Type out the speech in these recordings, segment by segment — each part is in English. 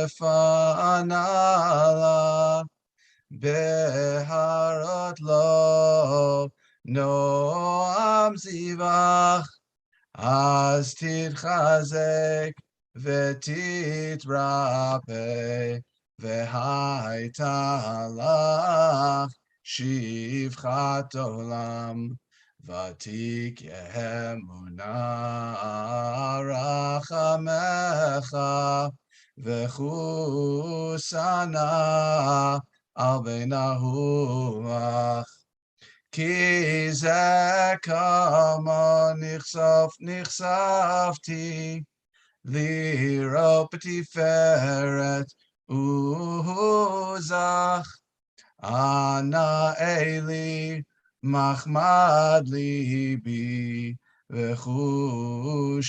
לפנה בהרות לו נועם זבח, אז תתחזק ותתרפא, והייתה לך שפחת עולם, ותקיה אמונה רחמך, וחוסנה על בן אהובך. כי זה כמה נחשפתי לראות בתפארת עוזך, ענה לי מחמד ליבי, וחושנה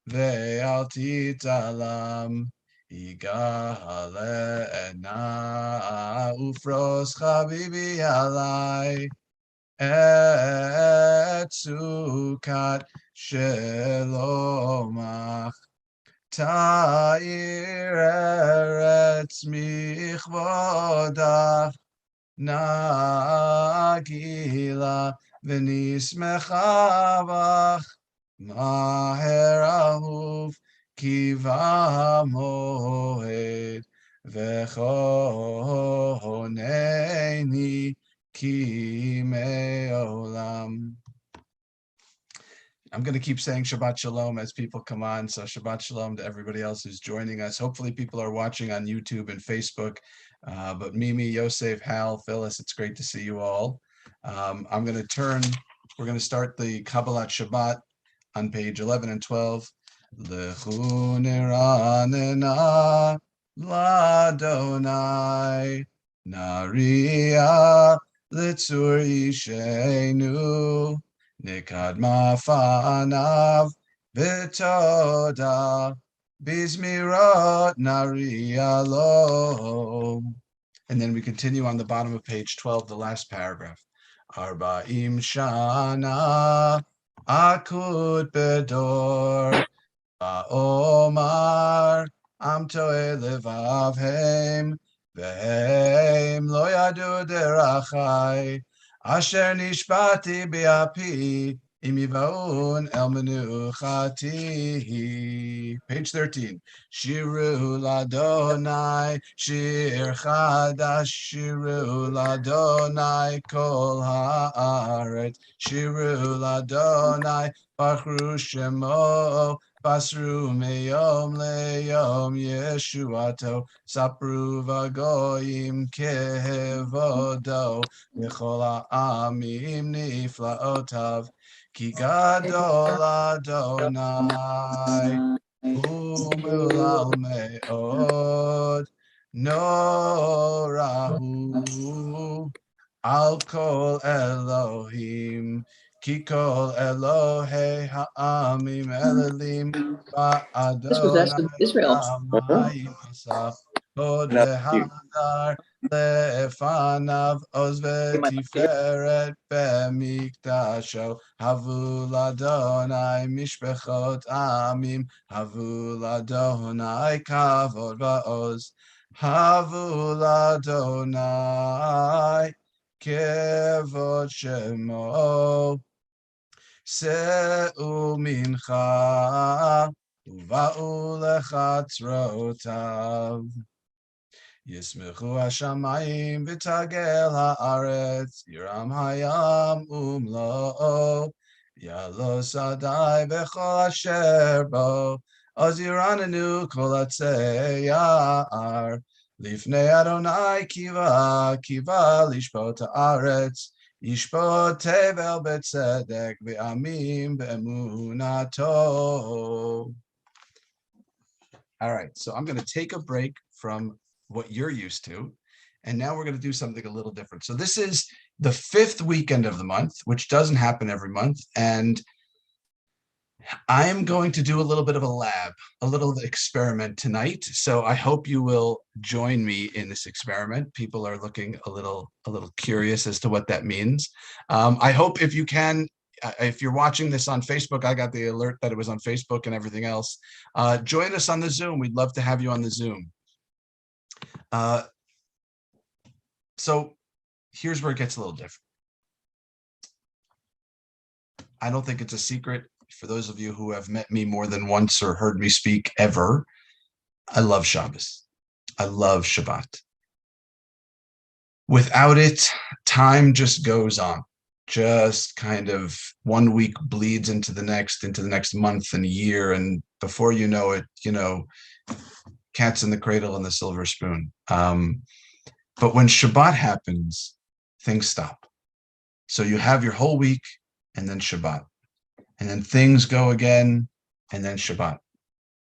ואל תתעלם, יגאלנה ופרוס חביבי עלי את סוכת שלומך. תאיר ארץ מכבודך, נגילה ונשמחה בך, מהר אהוב כי במועד, וכונני כי מעולם. I'm going to keep saying Shabbat Shalom as people come on. So Shabbat Shalom to everybody else who's joining us. Hopefully people are watching on YouTube and Facebook. But Mimi, Yosef, Hal, Phyllis, it's great to see you all. We're going to start the Kabbalat Shabbat on page 11 and 12. Lechu niranena ladonai, nariya litzur ishenu, nikadma fanav betoda, bizmirot nariya lo. And then we continue on the bottom of page 12, the last paragraph. Arba'im shana akut bedor, Omar am toe levavhem, vehem lo yadu derachai, asher nishbati biapi, imivaun el menuchati. Page 13. Shiru ladonai, shir chadash, shiru ladonai kol haaretz, shiru ladonai bachru shemo, basru meyom leyom yeshuato, sapru vagoyim kevodo, v'chol ha'amim niflaotav, ki gadol Adonai, umulal me'od, norahu, al kol Elohim, ki kol Elohei ha'amim elelim, This possessed of Israel. ba'adonai asaf, hod v'hadar, lefanav oz v'tiferet b'mikdasho, havu ladonai mishpechot amim, havu ladonai kavod va'oz, havu ladonai kevod shemo, se'u mincha uva'u lechatzrotav. Yismechu hashamayim v'tagel haaretz, yiram hayam umlo'o, yalos adai v'chol asher bo, oz yiranenu kol atzei ya'ar, lifnei Adonai kiva, kiva lishpot haaretz, yishpot tevel betzedek v'amim be'emunato. All right, so I'm going to take a break from what you're used to, and now we're going to do something a little different. So this is the 5th weekend of the month, which doesn't happen every month, and I'm going to do a little bit of a lab, a little experiment tonight. So I hope you will join me in this experiment. People are looking a little curious as to what that means. I hope if you can if you're watching this on Facebook, I got the alert that it was on Facebook and everything else. Join us on the Zoom. We'd love to have you on the Zoom. So here's where it gets a little different. I don't think it's a secret for those of you who have met me more than once or heard me speak ever. I love Shabbos. I love Shabbat. Without it, time just goes on. Just kind of 1 week bleeds into the next month and year. And before you know it, cat's in the cradle and the silver spoon. But when Shabbat happens, things stop. So you have your whole week and then Shabbat. And then things go again and then Shabbat.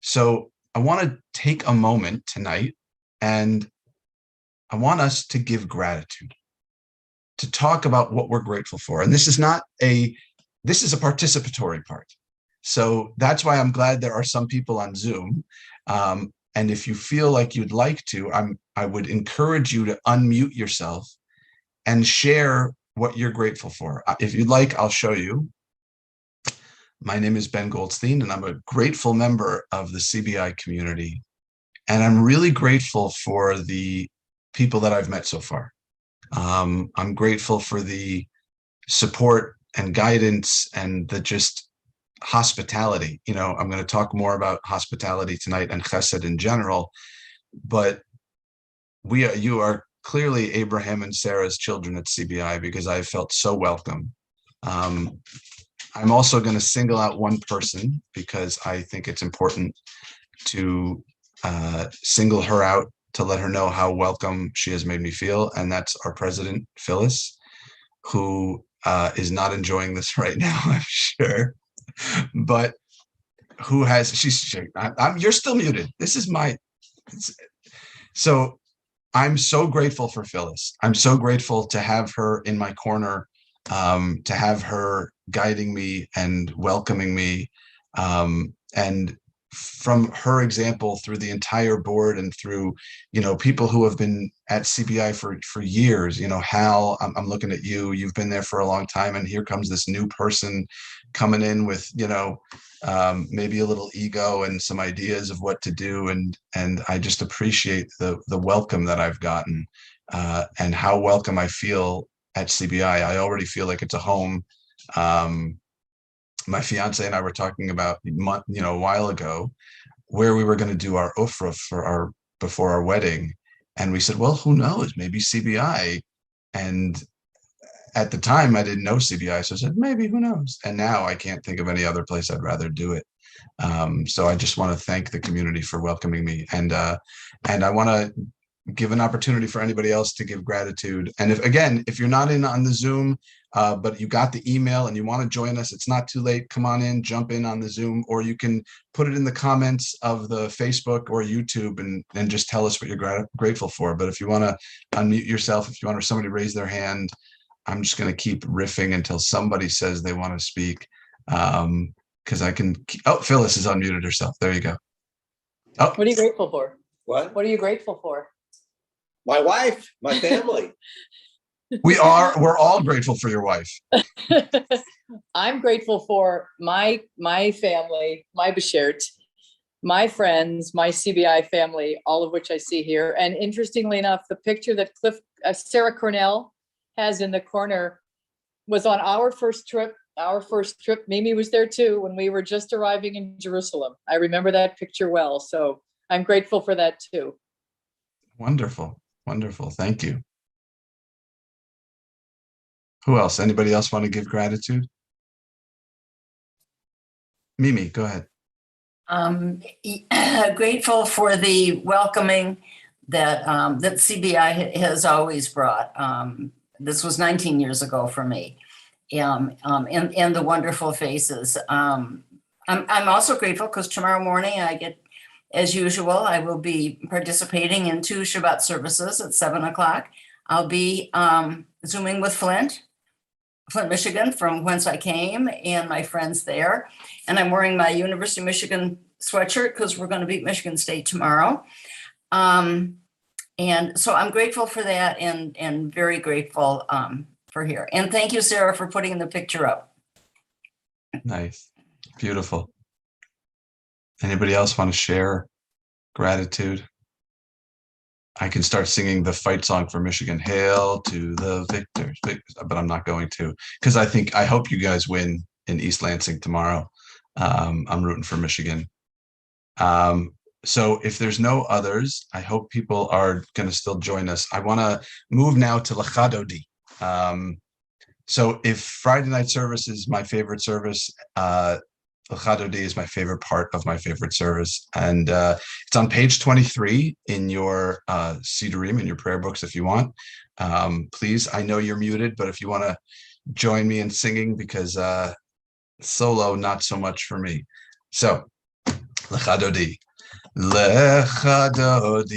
So I want to take a moment tonight and I want us to give gratitude, to talk about what we're grateful for. And this is a participatory part. So that's why I'm glad there are some people on Zoom. And if you feel like you'd like to, I would encourage you to unmute yourself and share what you're grateful for. If you'd like, I'll show you. My name is Ben Goldstein, and I'm a grateful member of the CBI community. And I'm really grateful for the people that I've met so far. I'm grateful for the support and guidance and the just hospitality. I'm going to talk more about hospitality tonight and chesed in general, but you are clearly Abraham and Sarah's children at CBI because I felt so welcome. I'm also going to single out one person because I think it's important to single her out, to let her know how welcome she has made me feel. And that's our president, Phyllis, who is not enjoying this right now, I'm sure, but you're still muted. So I'm so grateful for Phyllis. I'm so grateful to have her in my corner, to have her guiding me and welcoming me. And from her example through the entire board and through, people who have been at CBI for years, Hal, I'm looking at you, you've been there for a long time. And here comes this new person coming in with, maybe a little ego and some ideas of what to do. And I just appreciate the welcome that I've gotten and how welcome I feel at CBI. I already feel like it's a home. My fiance and I were talking about, a while ago, where we were going to do our ufra before our wedding. And we said, well, who knows, maybe CBI. And at the time I didn't know CBI. So I said, maybe, who knows? And now I can't think of any other place I'd rather do it. So I just want to thank the community for welcoming me. And I want to give an opportunity for anybody else to give gratitude. And if you're not in on the Zoom, but you got the email and you want to join us, it's not too late. Come on in, jump in on the Zoom, or you can put it in the comments of the Facebook or YouTube and just tell us what you're grateful for. But if you want to unmute yourself, if you want somebody to raise their hand, I'm just going to keep riffing until somebody says they want to speak. Because Phyllis has unmuted herself. There you go. Oh. What are you grateful for? What? What are you grateful for? My wife, my family. We're all grateful for your wife. I'm grateful for my family, my Beshert, my friends, my CBI family, all of which I see here. And interestingly enough, the picture that Sarah Cornell has in the corner was on our first trip. Mimi was there too when we were just arriving in Jerusalem. I remember that picture well. So I'm grateful for that too. Wonderful. Wonderful. Thank you. Who else? Anybody else want to give gratitude? Mimi, go ahead. Grateful for the welcoming that CBI has always brought. This was 19 years ago for me, and the wonderful faces. I'm also grateful because tomorrow morning as usual, I will be participating in 2 Shabbat services at 7:00. I'll be Zooming with Flint, Michigan, from whence I came, and my friends there. And I'm wearing my University of Michigan sweatshirt because we're going to beat Michigan State tomorrow. And so I'm grateful for that and very grateful for here. And thank you, Sarah, for putting the picture up. Nice. Beautiful. Anybody else want to share gratitude? I can start singing the fight song for Michigan. Hail to the victors, but I'm not going to, because I hope you guys win in East Lansing tomorrow. I'm rooting for Michigan. So if there's no others, I hope people are going to still join us. I want to move now to Lachadodi. So if Friday night service is my favorite service, Lachadodi is my favorite part of my favorite service. And it's on page 23 in your Sidurim, in your prayer books, if you want. Please, I know you're muted, but if you want to join me in singing, because solo, not so much for me. So, Lachadodi. Lechadodi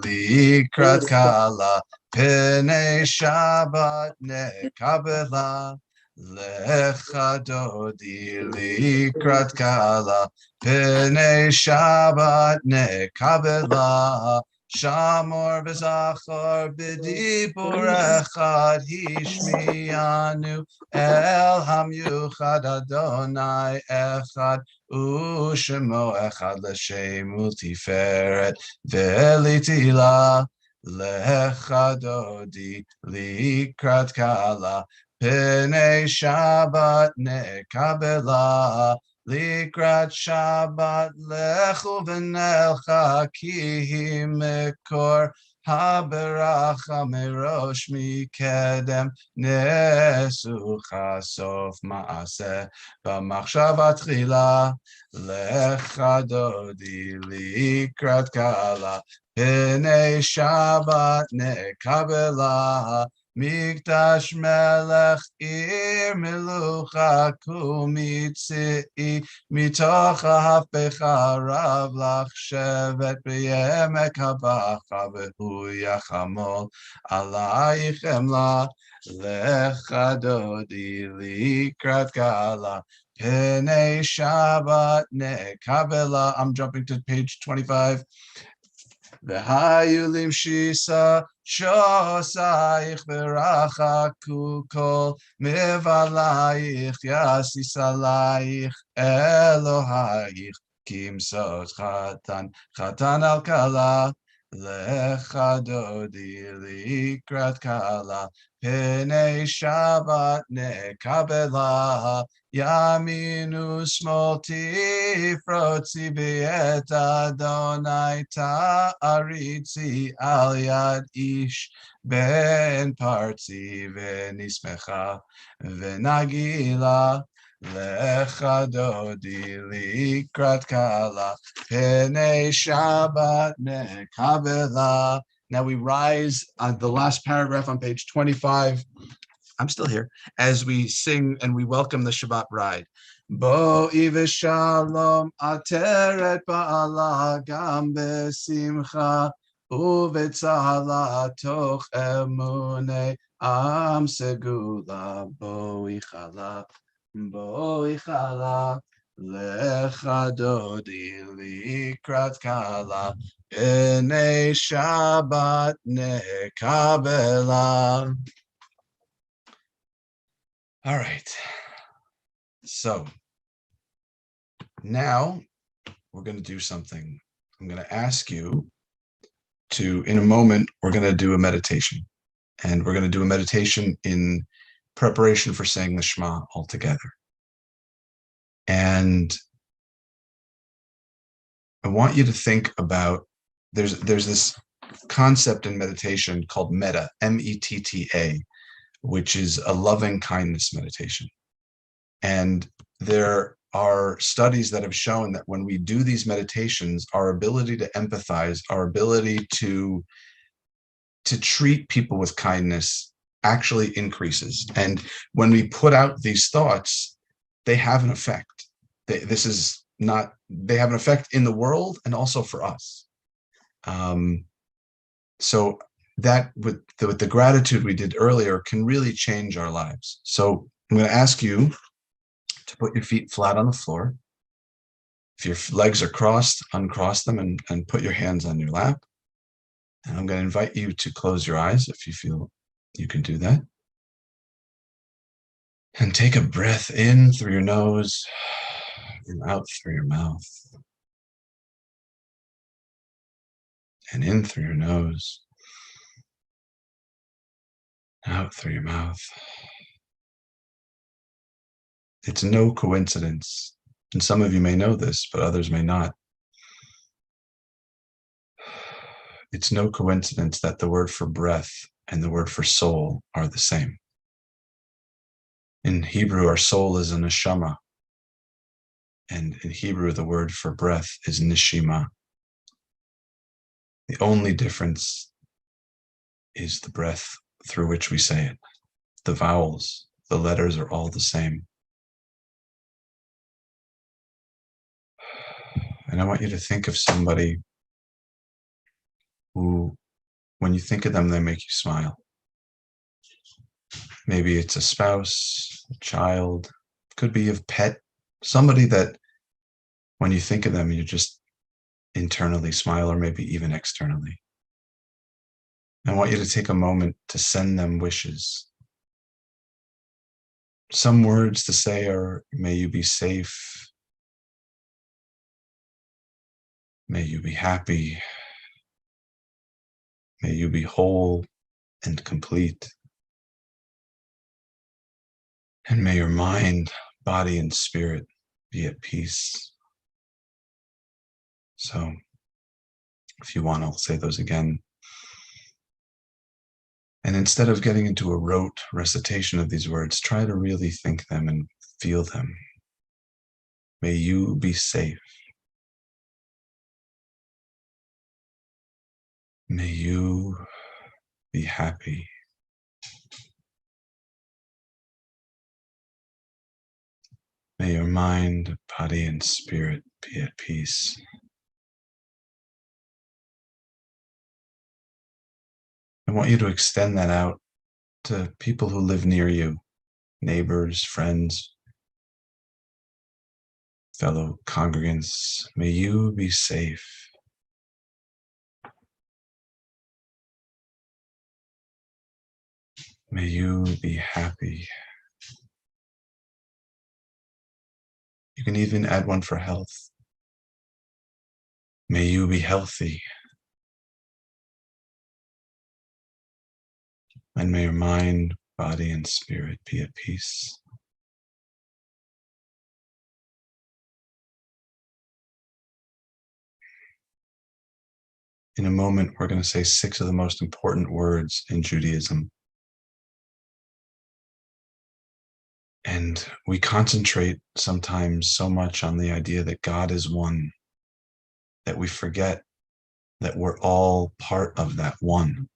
likrat kala pene Shabbat nekabela. Lechadodi likrat kala pene Shabbat nekabela. Shamor v'zachor b'dibur echad hishmianu el hamyuchad Adonai echad Ushemo echad l'shem utiferet ve'litila lechadodi likrat kala p'nei Shabbat nekabela likrat Shabbat lechu v'nelcha ki mekor haberacha merosh mikedem nesucha sof maaseh b'machshava tchila lechadodi likrat kala p'nei Shabbat nekabela Mikdash melech ir melucha kumitzi mitoch hafpecha rav lach shevet b'yemek habacha v'hu yachamol alayich emla lechadodi likrat kala p'nei Shabbat nekabela. I'm jumping to page 25. V'hayu limshisa shosayich v'rachaku kol mivalayich yasisalayich Elohayich kimsot chatan al kala lechadodi likrat kala p'nei Shabbat nekabela Yaminu smol tifrotzi b'et Adonai ta'aritzi al yad ish ben partzi v'nismecha v'nagila lechadodi likrat kala p'nei Shabbat nekabela. Now we rise on the last paragraph on page 25. I'm still here as we sing and we welcome the Shabbat bride. Bo'i v'shalom ateret ba'ala gam besimcha uvetzala toch emunei am segula bo'i chala lechadodi likrat kala p'nei Shabbat nekabela. All right, so now we're going to do something. I'm going to ask you to, in a moment, we're going to do a meditation. And we're going to do a meditation in preparation for saying the Shema altogether. And I want you to think about, there's this concept in meditation called metta, M-E-T-T-A, which is a loving kindness meditation. And there are studies that have shown that when we do these meditations, our ability to empathize, our ability to treat people with kindness actually increases. And when we put out these thoughts, they have an effect. They have an effect in the world and also for us. So that with the gratitude we did earlier can really change our lives. So I'm going to ask you to put your feet flat on the floor. If your legs are crossed, uncross them and put your hands on your lap. And I'm going to invite you to close your eyes if you feel you can do that. And take a breath in through your nose and out through your mouth. And in through your nose, out through your mouth. It's no coincidence, and some of you may know this, but others may not. It's no coincidence that the word for breath and the word for soul are the same. In Hebrew, our soul is a neshama, and in Hebrew, the word for breath is nishima. The only difference is the breath through which we say it. The vowels, the letters are all the same. And I want you to think of somebody who, when you think of them, they make you smile. Maybe it's a spouse, a child, could be a pet, somebody that when you think of them, you just internally smile, or maybe even externally. I want you to take a moment to send them wishes. Some words to say are, may you be safe. May you be happy. May you be whole and complete. And may your mind, body, and spirit be at peace. So if you want, I'll say those again. And instead of getting into a rote recitation of these words, try to really think them and feel them. May you be safe. May you be happy. May your mind, body, and spirit be at peace. I want you to extend that out to people who live near you, neighbors, friends, fellow congregants. May you be safe. May you be happy. You can even add one for health. May you be healthy. And may your mind, body, and spirit be at peace. In a moment, we're going to say 6 of the most important words in Judaism. And we concentrate sometimes so much on the idea that God is one, that we forget that we're all part of that one.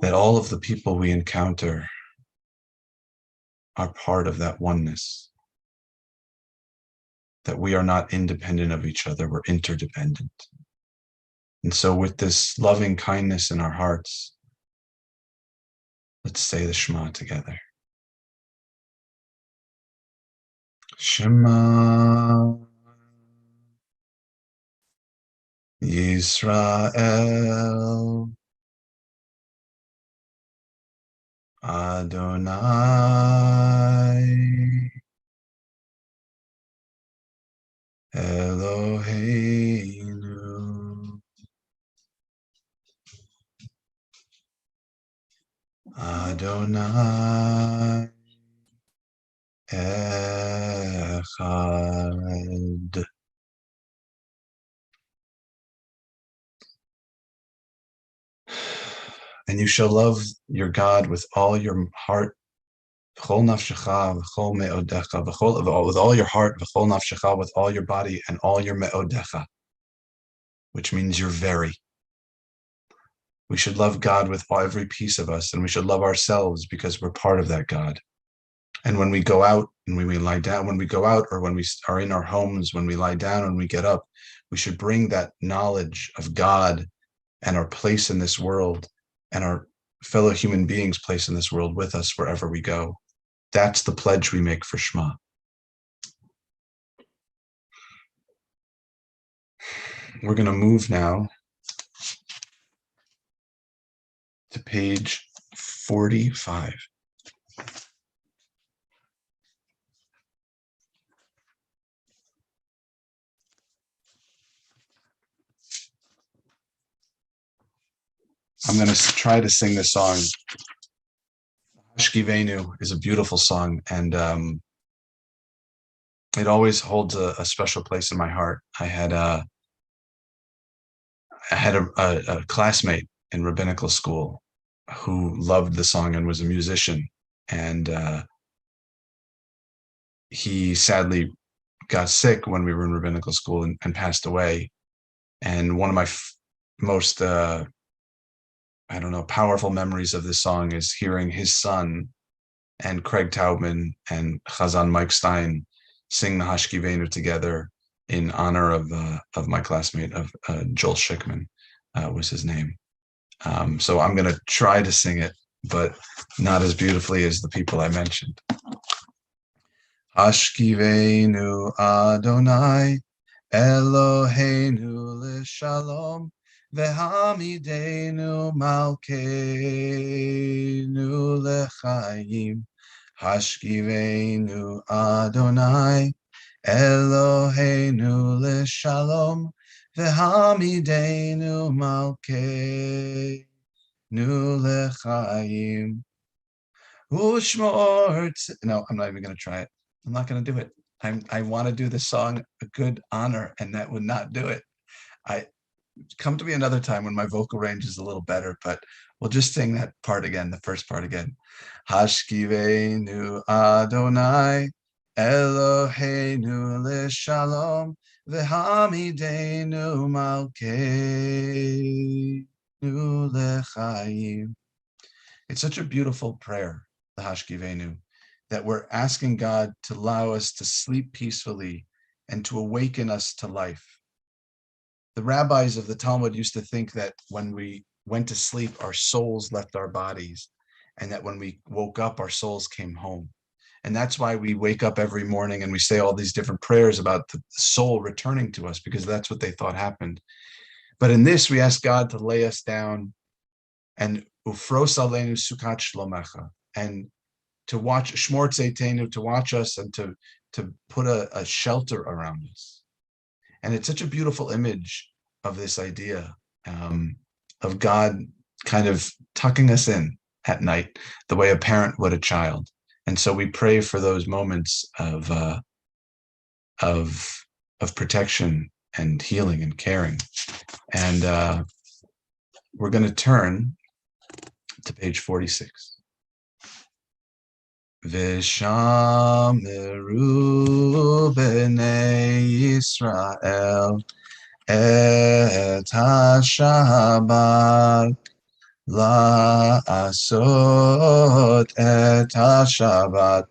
That all of the people we encounter are part of that oneness. That we are not independent of each other, we're interdependent. And so with this loving kindness in our hearts, let's say the Shema together. Shema Yisrael Adonai Eloheinu Adonai Echad. And you shall love your God with all your heart, with all your heart, with all your body, and all your me'odecha, which means you're very. We should love God with every piece of us, and we should love ourselves because we're part of that God. And when we go out and when we lie down, when we go out or when we are in our homes, when we lie down and we get up, we should bring that knowledge of God and our place in this world and our fellow human beings' place in this world with us wherever we go. That's the pledge we make for Shema. We're going to move now to page 45. I'm going to try to sing this song. Hashkivenu is a beautiful song, and it always holds a special place in my heart. I had a classmate in rabbinical school who loved the song and was a musician, and he sadly got sick when we were in rabbinical school and passed away. And one of my most powerful memories of this song is hearing his son and Craig Taubman and Chazan Mike Stein sing the Hashkivenu together in honor of my classmate, of Joel Schickman was his name. So I'm going to try to sing it, but not as beautifully as the people I mentioned. Hashkivenu Adonai Eloheinu l'shalom v'hamidenu malkeinu l'chaim. Hashkivenu Adonai Eloheinu l'shalom v'hamidenu malkeinu l'chaim. No, I'm not even going to try it. I'm not going to do it. I want to do the song a good honor, and that would not do it. Come to me another time when my vocal range is a little better, but we'll just sing that part again, the first part again. Hashkivenu Adonai Eloheinu l'shalom v'hamidenu malkeinu l'chaim. It's such a beautiful prayer, the Hashkivenu, that we're asking God to allow us to sleep peacefully and to awaken us to life. The rabbis of the Talmud used to think that when we went to sleep, our souls left our bodies, and that when we woke up, our souls came home. And that's why we wake up every morning and we say all these different prayers about the soul returning to us, because that's what they thought happened. But in this, we ask God to lay us down and ufros aleinu sukat shlomecha, and to watch Shmor Tzeitenu, to watch us and to put a shelter around us. And it's such a beautiful image of this idea of God kind of tucking us in at night, the way a parent would a child. And so we pray for those moments of protection and healing and caring. And we're going to turn to page 46. V'shameru b'nei Yisrael et ha-Shabbat la'asot et ha-Shabbat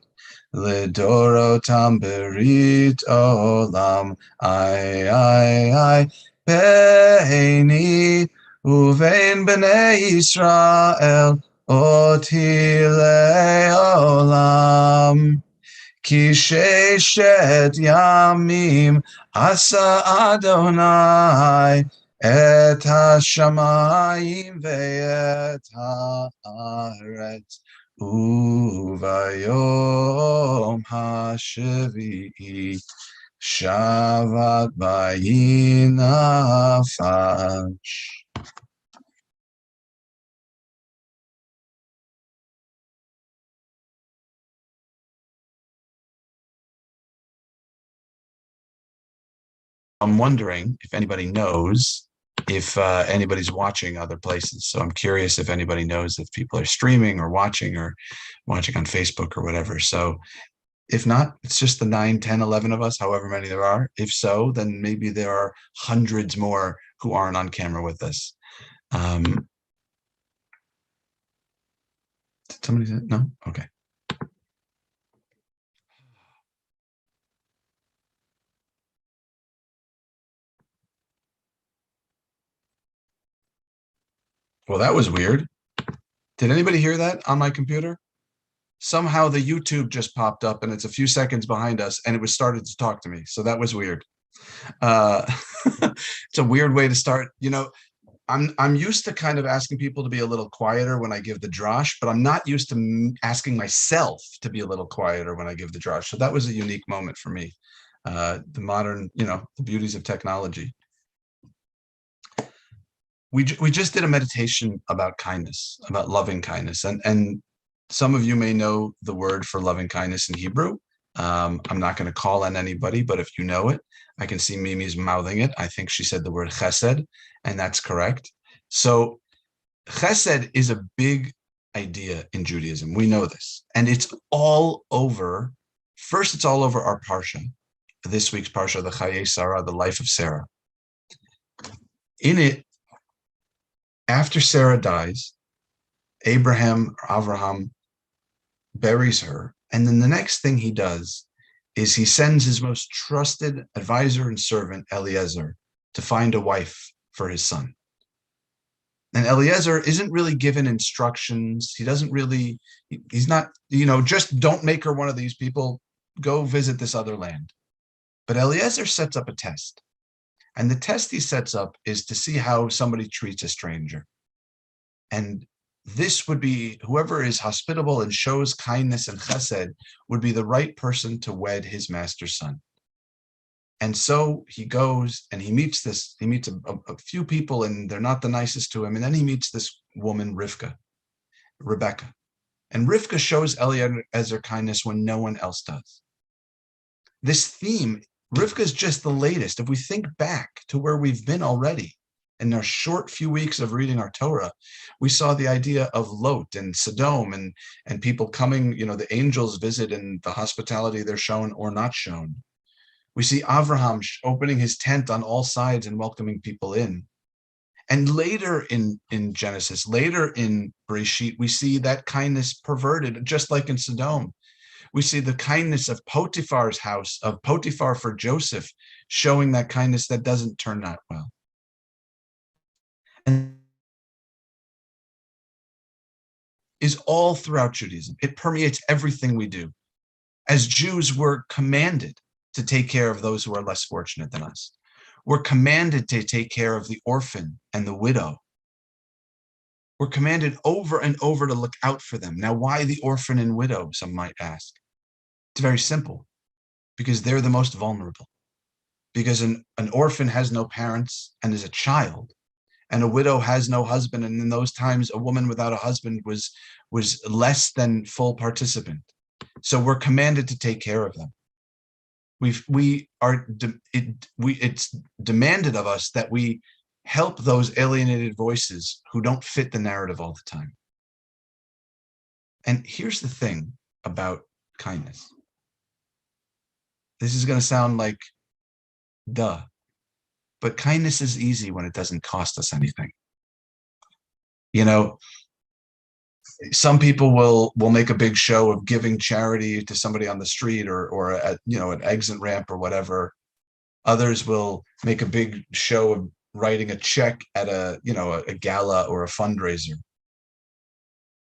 l'dorotam berit olam ai beini uvein b'nei Yisrael Oti le'olam ki sheshet yamim asa Adonai et hashamayim ve'et haaretz uvayom hashvi'i shavat bayinafash. I'm wondering if anybody knows if anybody's watching other places. So I'm curious if anybody knows if people are streaming or watching on Facebook or whatever. So if not, it's just the 9, 10, 11 of us, however many there are. If so, then maybe there are hundreds more who aren't on camera with us. Did somebody say no? Okay. Well, that was weird. Did anybody hear that on my computer? Somehow the YouTube just popped up and it's a few seconds behind us and it was started to talk to me. So that was weird. It's a weird way to start. You know, I'm used to kind of asking people to be a little quieter when I give the drosh, but I'm not used to asking myself to be a little quieter when I give the drosh. So that was a unique moment for me. The modern, the beauties of technology. we just did a meditation about kindness, about loving kindness, and some of you may know the word for loving kindness in Hebrew. I'm not going to call on anybody, but if you know it, I can see Mimi's mouthing it. I think she said the word chesed, and that's correct. So chesed is a big idea in Judaism. We know this, and it's all over. First, it's all over our parsha, this week's parsha, the Chaye Sarah, the life of Sarah. In it, after Sarah dies, Avraham buries her, and then the next thing he does is he sends his most trusted advisor and servant, Eliezer, to find a wife for his son. And Eliezer isn't really given instructions. He doesn't really, he's not, just don't make her one of these people, go visit this other land. But Eliezer sets up a test. And the test he sets up is to see how somebody treats a stranger. And this would be, whoever is hospitable and shows kindness and chesed would be the right person to wed his master's son. And so he goes and he meets a few people, and they're not the nicest to him. And then he meets this woman, Rebecca. And Rivka shows Eliezer kindness when no one else does. This theme, Rivka is just the latest. If we think back to where we've been already, in our short few weeks of reading our Torah, we saw the idea of Lot and Sodom and people coming, the angels visit and the hospitality they're shown or not shown. We see Avraham opening his tent on all sides and welcoming people in. And later in Genesis, later in Bereshit, we see that kindness perverted, just like in Sodom. We see the kindness of Potiphar's house, of Potiphar for Joseph, showing that kindness that doesn't turn out well. And is all throughout Judaism. It permeates everything we do. As Jews, we're commanded to take care of those who are less fortunate than us. We're commanded to take care of the orphan and the widow. We're commanded over and over to look out for them. Now, why the orphan and widow, some might ask? It's very simple. Because they're the most vulnerable. Because an orphan has no parents and is a child. And a widow has no husband. And in those times, a woman without a husband was less than full participant. So we're commanded to take care of them. It's demanded of us that we help those alienated voices who don't fit the narrative all the time. And here's the thing about kindness. This is going to sound like duh, but kindness is easy when it doesn't cost us anything. Some people will make a big show of giving charity to somebody on the street or at an exit ramp or whatever. Others will make a big show of writing a check at a gala or a fundraiser.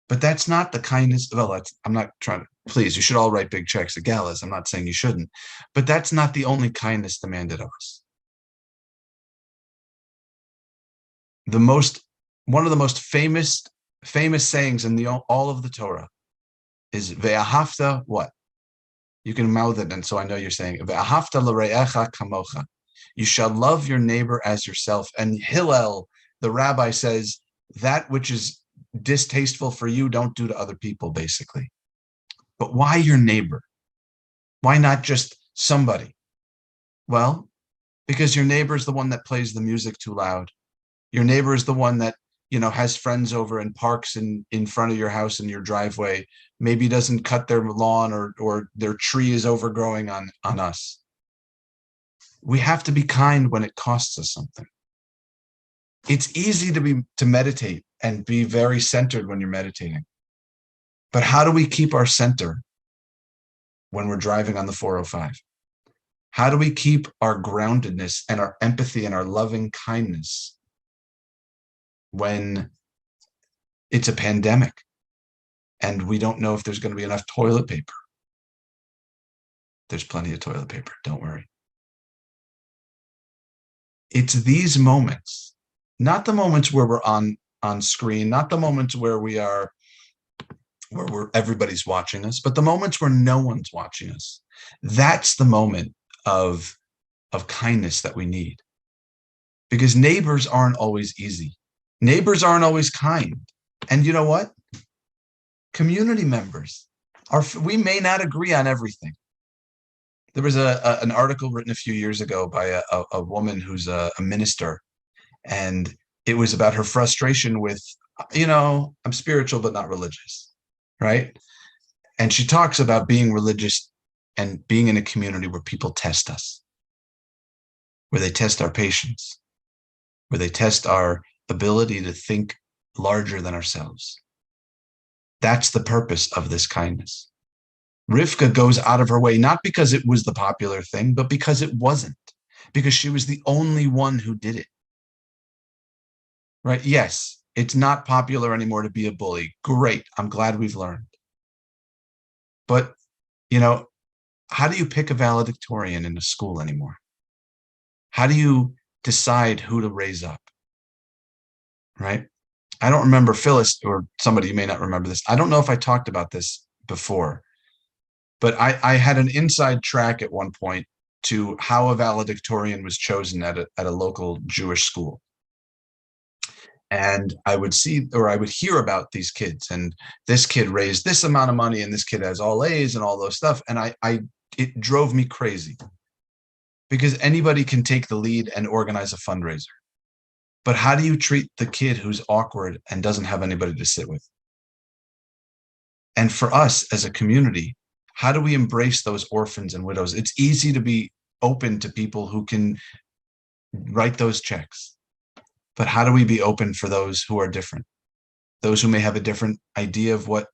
But that's not the kindness. Well, I'm not trying to, please, you should all write big checks at galas. I'm not saying you shouldn't, but that's not the only kindness demanded of us. One of the most famous sayings in all of the Torah is ve'ahavta what? You can mouth it, and so I know you're saying ve'ahavta l're'echa kamocha. You shall love your neighbor as yourself. And Hillel, the rabbi, says that which is distasteful for you, don't do to other people, basically. But why your neighbor? Why not just somebody? Well, because your neighbor is the one that plays the music too loud. Your neighbor is the one that has friends over and parks in front of your house in your driveway, maybe doesn't cut their lawn or their tree is overgrowing on us. We have to be kind when it costs us something. It's easy to meditate and be very centered when you're meditating. But how do we keep our center when we're driving on the 405? How do we keep our groundedness and our empathy and our loving kindness when it's a pandemic and we don't know if there's going to be enough toilet paper? There's plenty of toilet paper, don't worry. It's these moments, not the moments where we're on screen, not the moments where everybody's watching us, but the moments where no one's watching us. That's the moment of kindness that we need. Because neighbors aren't always easy. Neighbors aren't always kind. And you know what? Community members we may not agree on everything. There was an article written a few years ago by a woman who's a minister, and it was about her frustration with, I'm spiritual but not religious, right? And she talks about being religious and being in a community where people test us, where they test our patience, where they test our ability to think larger than ourselves. That's the purpose of this kindness. Rivka goes out of her way, not because it was the popular thing, but because it wasn't, because she was the only one who did it. Right? Yes, it's not popular anymore to be a bully. Great. I'm glad we've learned. But, how do you pick a valedictorian in a school anymore? How do you decide who to raise up? Right? I don't remember, Phyllis, or somebody, you may not remember this. I don't know if I talked about this before, but I had an inside track at one point to how a valedictorian was chosen at a local Jewish school. And I would see, or I would hear about these kids, and this kid raised this amount of money, and this kid has all A's and all those stuff. And it drove me crazy, because anybody can take the lead and organize a fundraiser. But how do you treat the kid who's awkward and doesn't have anybody to sit with? And for us as a community, how do we embrace those orphans and widows? It's easy to be open to people who can write those checks. But how do we be open for those who are different? Those who may have a different idea of what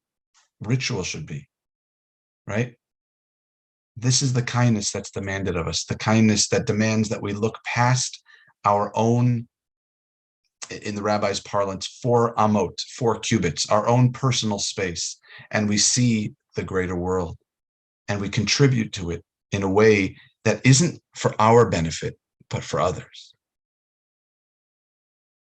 ritual should be, right? This is the kindness that's demanded of us, the kindness that demands that we look past our own, in the rabbi's parlance, 4 amot, 4 cubits, our own personal space, and we see the greater world, and we contribute to it in a way that isn't for our benefit, but for others.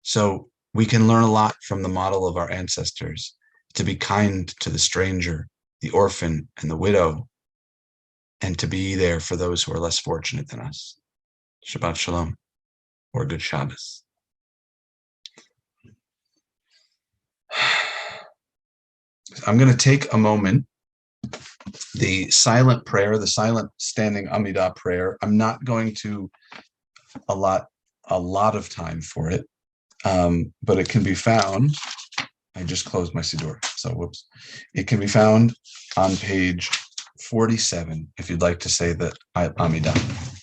So we can learn a lot from the model of our ancestors, to be kind to the stranger, the orphan, and the widow, and to be there for those who are less fortunate than us. Shabbat Shalom, or good Shabbos. I'm going to take a moment. The silent prayer, the silent standing Amidah prayer, I'm not going to allot a lot of time for it, but it can be found. I just closed my Siddur, so whoops. It can be found on page 47, if you'd like to say that Amidah.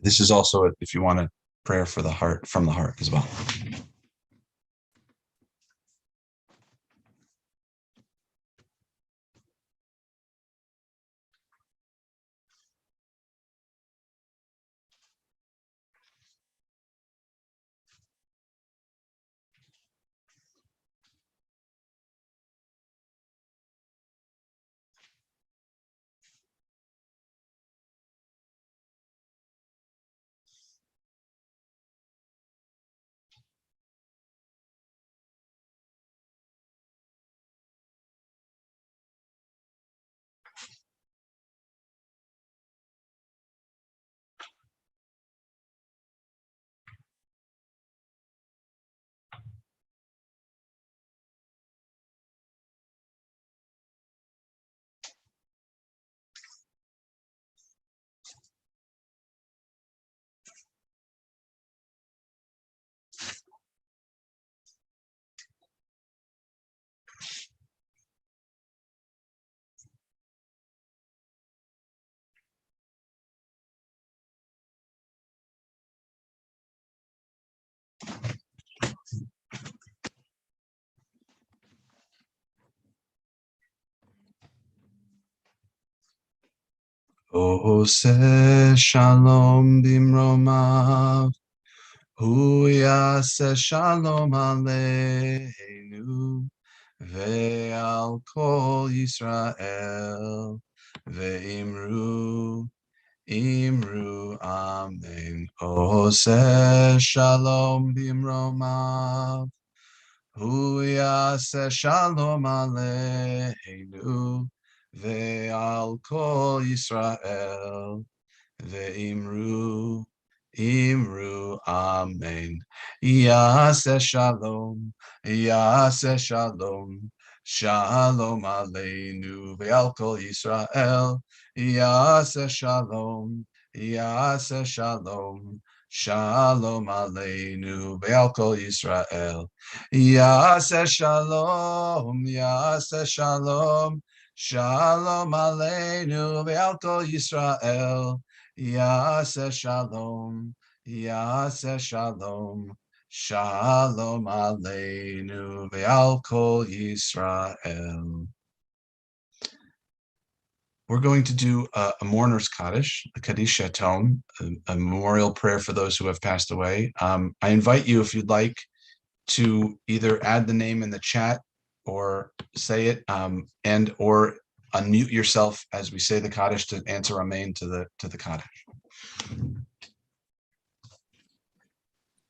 This is also, if you want a prayer for the heart, from the heart as well. Ose shalom bimromav, hu yaseh shalom aleinu, ve'al kol Yisrael, ve'imru, imru, amen. Ose shalom bimromav, hu yaseh shalom aleinu, ve'al kol Yisrael, ve'imru, Imru Amen. Yaseh Shalom. Yaseh Shalom. Shalom Aleinu ve'al kol Yisrael. Yaseh Shalom. Yaseh Shalom. Shalom Aleinu ve'al kol Yisrael. Yaseh Shalom. Yaseh Shalom. Shalom Aleinu ve'al kol Yisrael. Yaseh Shalom, Yaseh Shalom, Shalom Aleinu ve'al kol Yisrael. We're going to do a mourner's Kaddish, a Kaddish Yatom, a memorial prayer for those who have passed away. I invite you, if you'd like, to either add the name in the chat or say it, and or unmute yourself as we say the Kaddish to answer Amen to the Kaddish.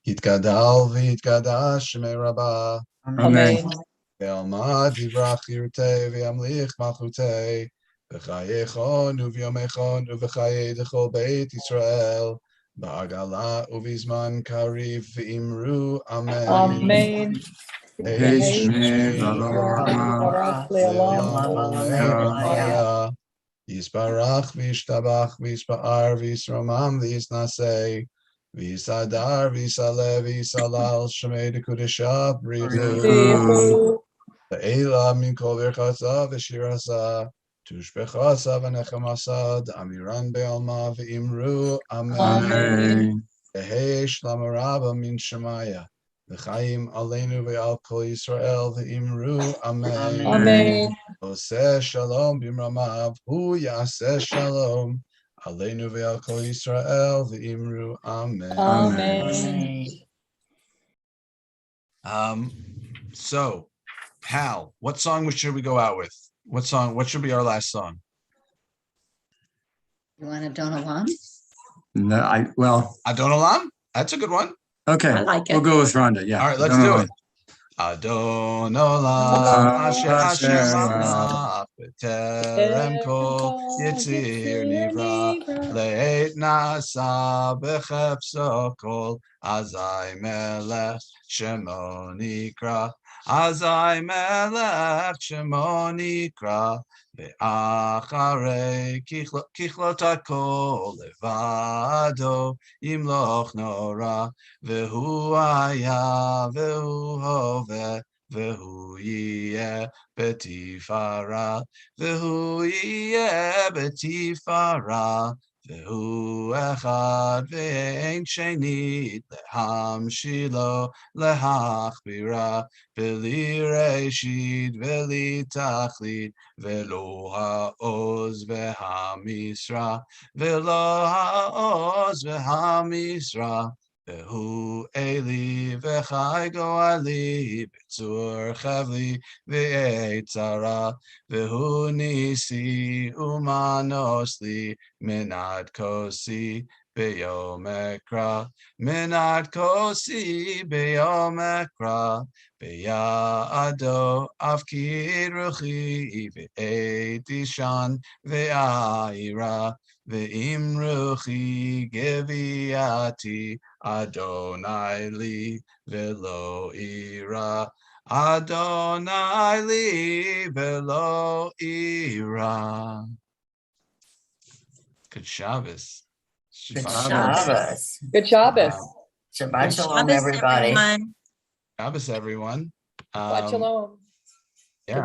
Yitgadal v'yitgadash shemei Rabbah, Amen. ve'almad yivrach yirtei ve'amlich malchutei, v'chayechon u'v'yomechon u'v'chayei d'chol beit Yisrael, ba'agala u'v'zman kariv v'imru Amen. Amen. Yisbarach v'yishtabach v'yisba'ar v'yisromam v'yisnasei v'yisadar v'yisale v'yisalal shemei dekudesha brichu ve'ela min kol virchasa v'shirasa tushbechasa v'nechamasa d'amiran be'alma v'imru Amen. V'hei shlam rabba min shemaya v'chaim aleinu ve'al kol Yisrael v'imru Amen. Amen. Oseh shalom b'mramav, hu yaseh shalom, aleinu ve'al kol Yisrael v'imru Amen. Amen. So, Hal, what song should we go out with? What should be our last song? You want a Donalam? No, Adon Olam? That's a good one. okay. I like it. We'll go with Rhonda. Yeah. All right, let's do it. Adon Olam, Asher Malach, B'terem Kol Yitzir Nivra, Leit Nasa B'chefso Kol, Azai Melech Shemo Nikra, Azai Melech Shemo Nikra, Ve'acharei Kichlot HaKol Levado, Yimloch Nora, Ve'hu Haya, Ve'hu Hove, Ve'hu Yeh Betifara, Ve'hu Yeh Betifara, Ve'hu Echad Ve'ein Shenit, Leham Shilo, Lehachbira, Ve'li Reshid, Ve'li Tachlit, Ve'lo Ha'oz Ve'hamisra, Ve'lo Ha'oz Ve'hamisra, Ve'hu Eli Ve'chai Goali, B'tzur Chavli Ve'etzara, Ve'hu Nisi Umanosli, Minad Kosi B'yom Ekra, Minad Kosi B'yom Ekra, Be'ya'ado Avkid Ruchi Ve'etishan Ve'ayira, Ve'im Ruchi Geviati Adonai li Ve'lo ira, Adonai li Ve'lo ira. Good Shabbos. Good Shabbos. Shabbos. Good Shabbos. Shabbat shalom, Shabbos, everybody. everyone. Shabbos, everyone. Shabbat shalom.